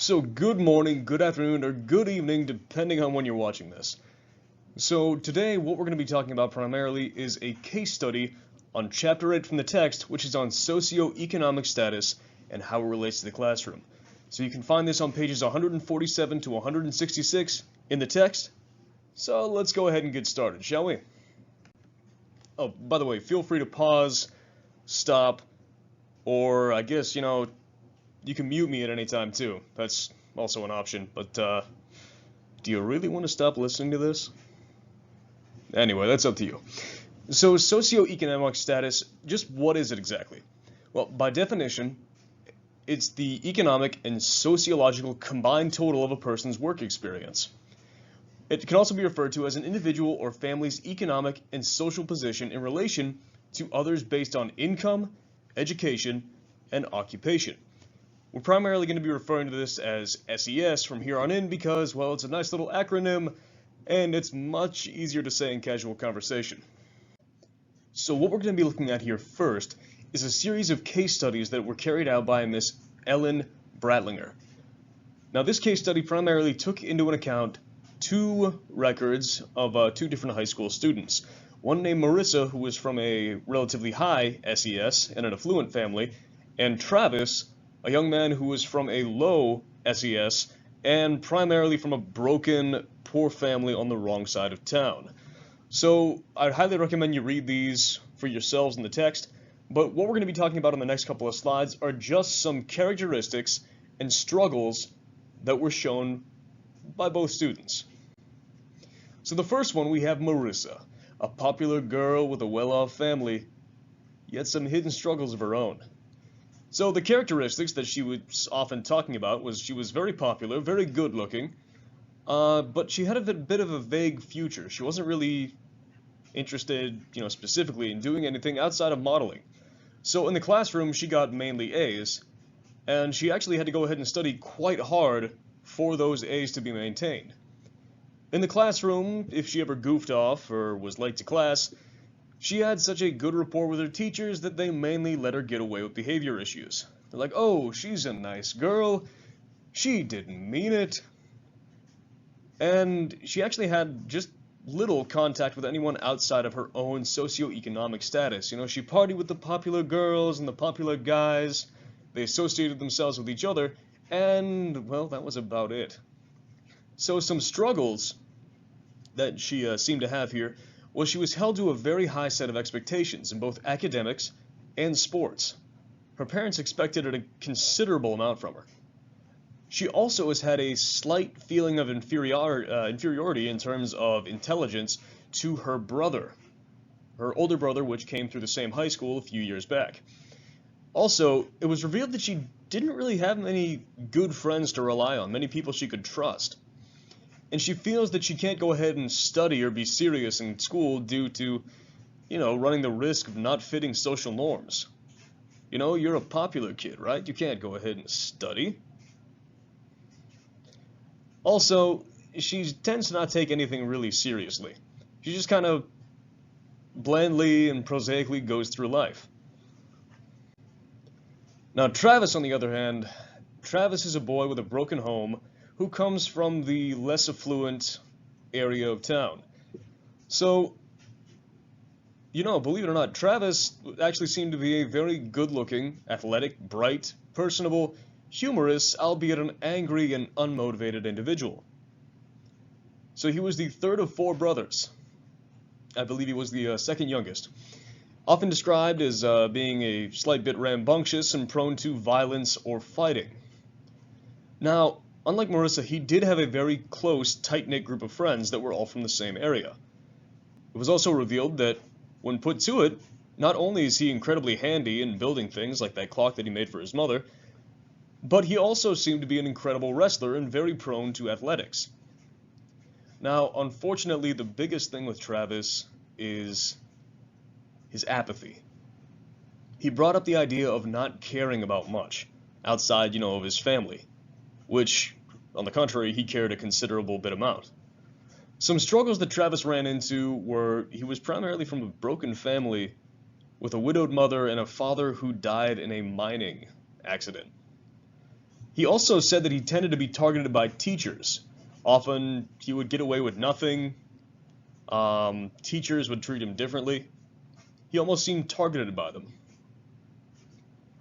So good morning, good afternoon, or good evening, depending on when you're watching this. So today, what we're going to be talking about primarily is a case study on Chapter 8 from the text, which is on socioeconomic status and how it relates to the classroom. So you can find this on pages 147 to 166 in the text. So let's go ahead and get started, shall we? Oh, by the way, feel free to pause, stop, or I guess, you can mute me at any time too. That's also an option, but do you really want to stop listening to this? Anyway, that's up to you. So socioeconomic status, just what is it exactly? Well, by definition, it's the economic and sociological combined total of a person's work experience. It can also be referred to as an individual or family's economic and social position in relation to others based on income, education, and occupation. We're primarily going to be referring to this as SES from here on in because, well, it's a nice little acronym and it's much easier to say in casual conversation. So what we're going to be looking at here first is a series of case studies that were carried out by Miss Ellen Bratlinger. Now this case study primarily took into account two records of two different high school students. One named Marissa, who was from a relatively high SES and an affluent family, and Travis, a young man who was from a low SES and primarily from a broken, poor family on the wrong side of town. So I'd highly recommend you read these for yourselves in the text, but what we're going to be talking about in the next couple of slides are just some characteristics and struggles that were shown by both students. So the first one, we have Marissa, a popular girl with a well-off family, yet some hidden struggles of her own. So the characteristics that she was often talking about was she was very popular, very good looking, but she had a bit of a vague future. She wasn't really interested, specifically in doing anything outside of modeling. So in the classroom, she got mainly A's, and she actually had to go ahead and study quite hard for those A's to be maintained. In the classroom, if she ever goofed off or was late to class, she had such a good rapport with her teachers that they mainly let her get away with behavior issues. They're like, oh, she's a nice girl, she didn't mean it. And she actually had just little contact with anyone outside of her own socioeconomic status. She partied with the popular girls and the popular guys, they associated themselves with each other, and, well, that was about it. So some struggles that she seemed to have here was she was held to a very high set of expectations in both academics and sports. Her parents expected a considerable amount from her. She also has had a slight feeling of inferiority in terms of intelligence to her brother, her older brother, which came through the same high school a few years back. Also, it was revealed that she didn't really have many good friends to rely on, many people she could trust. And she feels that she can't go ahead and study or be serious in school due to, running the risk of not fitting social norms. You're a popular kid, right? You can't go ahead and study. Also, she tends to not take anything really seriously. She just kind of blandly and prosaically goes through life. Now, Travis, on the other hand, Travis is a boy with a broken home who comes from the less affluent area of town. So, believe it or not, Travis actually seemed to be a very good-looking, athletic, bright, personable, humorous, albeit an angry and unmotivated individual. So he was the third of four brothers. I believe he was the second youngest. Often described as being a slight bit rambunctious and prone to violence or fighting. Now, unlike Marissa, he did have a very close, tight-knit group of friends that were all from the same area. It was also revealed that, when put to it, not only is he incredibly handy in building things like that clock that he made for his mother, but he also seemed to be an incredible wrestler and very prone to athletics. Now, unfortunately, the biggest thing with Travis is his apathy. He brought up the idea of not caring about much outside, of his family, which, on the contrary, he cared a considerable bit amount. Some struggles that Travis ran into were he was primarily from a broken family with a widowed mother and a father who died in a mining accident. He also said that he tended to be targeted by teachers. Often he would get away with nothing. Teachers would treat him differently. He almost seemed targeted by them,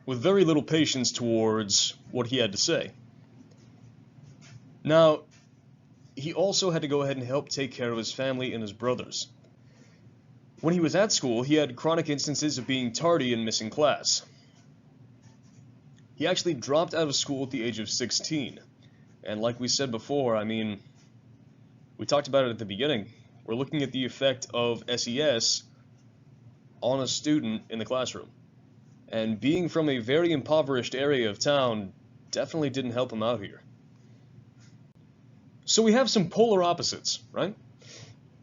with very little patience towards what he had to say. Now, he also had to go ahead and help take care of his family and his brothers. When he was at school, he had chronic instances of being tardy and missing class. He actually dropped out of school at the age of 16. And like we said before, I mean, we talked about it at the beginning. We're looking at the effect of SES on a student in the classroom. And being from a very impoverished area of town definitely didn't help him out here. So we have some polar opposites, right?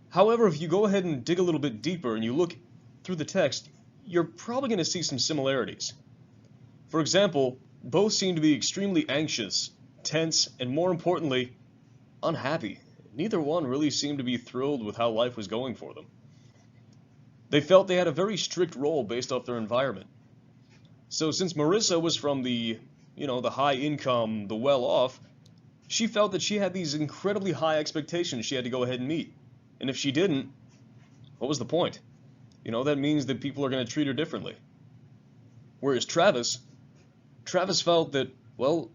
However, if you go ahead and dig a little bit deeper and you look through the text, you're probably going to see some similarities. For example, both seem to be extremely anxious, tense, and more importantly, unhappy. Neither one really seemed to be thrilled with how life was going for them. They felt they had a very strict role based off their environment. So since Marissa was from the high income, the well-off, she felt that she had these incredibly high expectations she had to go ahead and meet. And if she didn't, what was the point? That means that people are going to treat her differently. Whereas Travis felt that, well,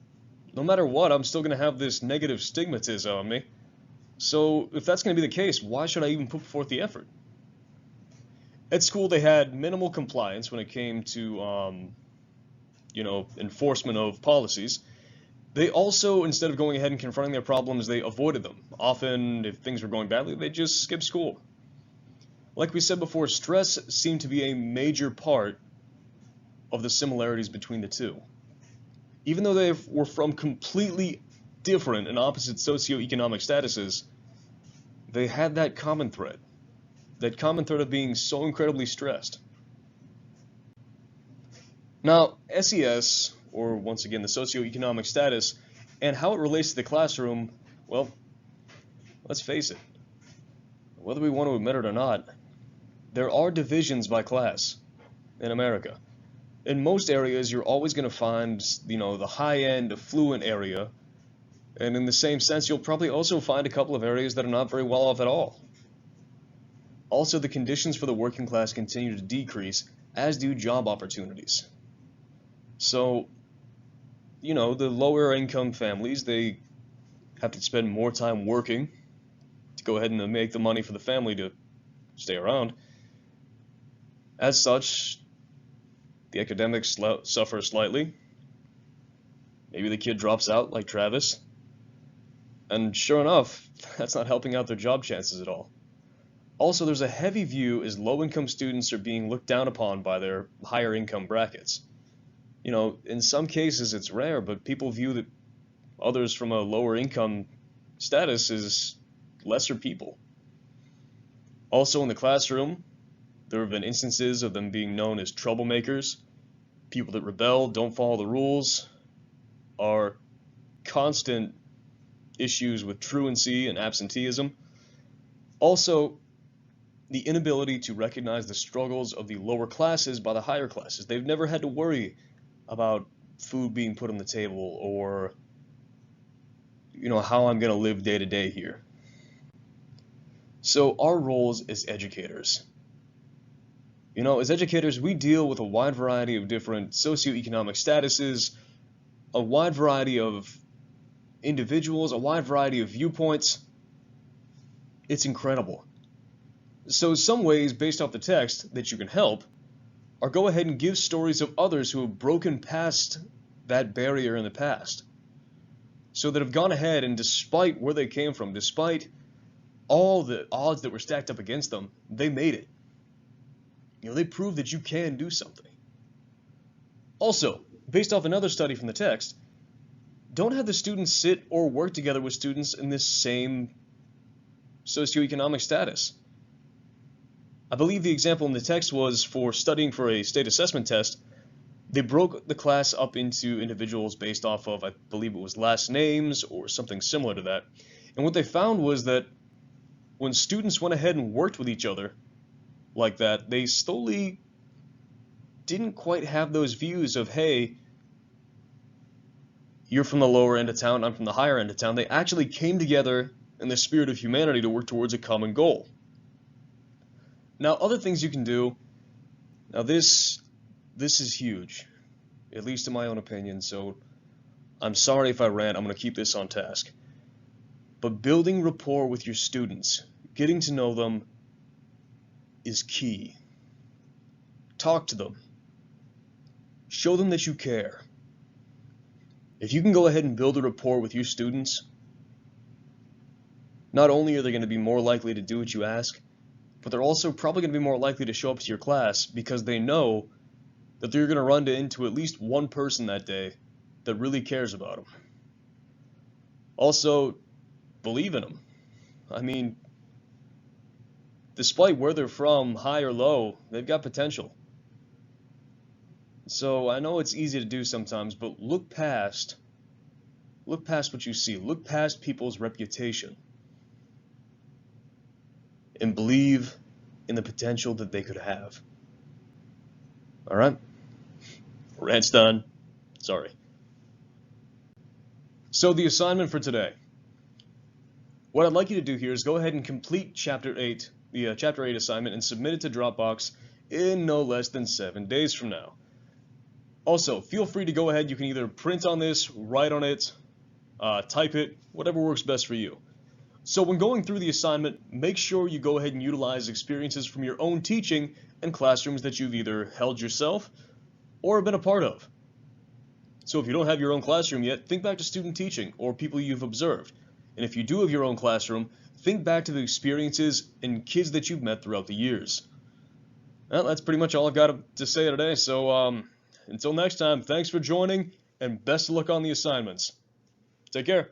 no matter what, I'm still going to have this negative stigmatism on me. So if that's going to be the case, why should I even put forth the effort? At school, they had minimal compliance when it came to, enforcement of policies. They also, instead of going ahead and confronting their problems, they avoided them. Often, if things were going badly, they just skipped school. Like we said before, stress seemed to be a major part of the similarities between the two. Even though they were from completely different and opposite socioeconomic statuses, they had that common thread of being so incredibly stressed. Now, SES, or once again the socioeconomic status, and how it relates to the classroom, well, let's face it, whether we want to admit it or not, there are divisions by class in America. In most areas, you're always going to find, the high-end, affluent area, and in the same sense, you'll probably also find a couple of areas that are not very well off at all. Also, the conditions for the working class continue to decrease, as do job opportunities. So, the lower income families, they have to spend more time working to go ahead and make the money for the family to stay around. As such, the academics suffer slightly. Maybe the kid drops out like Travis. And sure enough, that's not helping out their job chances at all. Also, there's a heavy view as low-income students are being looked down upon by their higher income brackets. In some cases it's rare, but people view that others from a lower income status as lesser people. Also in the classroom, there have been instances of them being known as troublemakers, people that rebel, don't follow the rules, are constant issues with truancy and absenteeism. Also, the inability to recognize the struggles of the lower classes by the higher classes. They've never had to worry about food being put on the table or, how I'm going to live day to day here. So our roles as educators. As educators, we deal with a wide variety of different socioeconomic statuses, a wide variety of individuals, a wide variety of viewpoints. It's incredible. So some ways, based off the text, that you can help are go ahead and give stories of others who have broken past that barrier in the past. So that have gone ahead and despite where they came from, despite all the odds that were stacked up against them, they made it. They proved that you can do something. Also, based off another study from the text, don't have the students sit or work together with students in this same socioeconomic status. I believe the example in the text was for studying for a state assessment test. They broke the class up into individuals based off of, I believe it was last names or something similar to that. And what they found was that when students went ahead and worked with each other like that, they slowly didn't quite have those views of, hey, You're from the lower end of town, I'm from the higher end of town. They actually came together in the spirit of humanity to work towards a common goal. Now, other things you can do. Now, this is huge, at least in my own opinion, so I'm sorry if I rant. I'm going to keep this on task. But building rapport with your students, getting to know them, is key. Talk to them. Show them that you care. If you can go ahead and build a rapport with your students, not only are they going to be more likely to do what you ask, but they're also probably going to be more likely to show up to your class because they know that they're going to run into at least one person that day that really cares about them. Also, believe in them. I mean, despite where they're from, high or low, they've got potential. So I know it's easy to do sometimes, but look past what you see. Look past people's reputation and believe in the potential that they could have. All right? Rant's done. Sorry. So the assignment for today. What I'd like you to do here is go ahead and complete Chapter 8, the Chapter 8 assignment, and submit it to Dropbox in no less than 7 days from now. Also, feel free to go ahead. You can either print on this, write on it, type it, whatever works best for you. So when going through the assignment, make sure you go ahead and utilize experiences from your own teaching and classrooms that you've either held yourself or been a part of. So if you don't have your own classroom yet, think back to student teaching or people you've observed. And if you do have your own classroom, think back to the experiences and kids that you've met throughout the years. Well, that's pretty much all I've got to say today. So until next time, thanks for joining and best of luck on the assignments. Take care.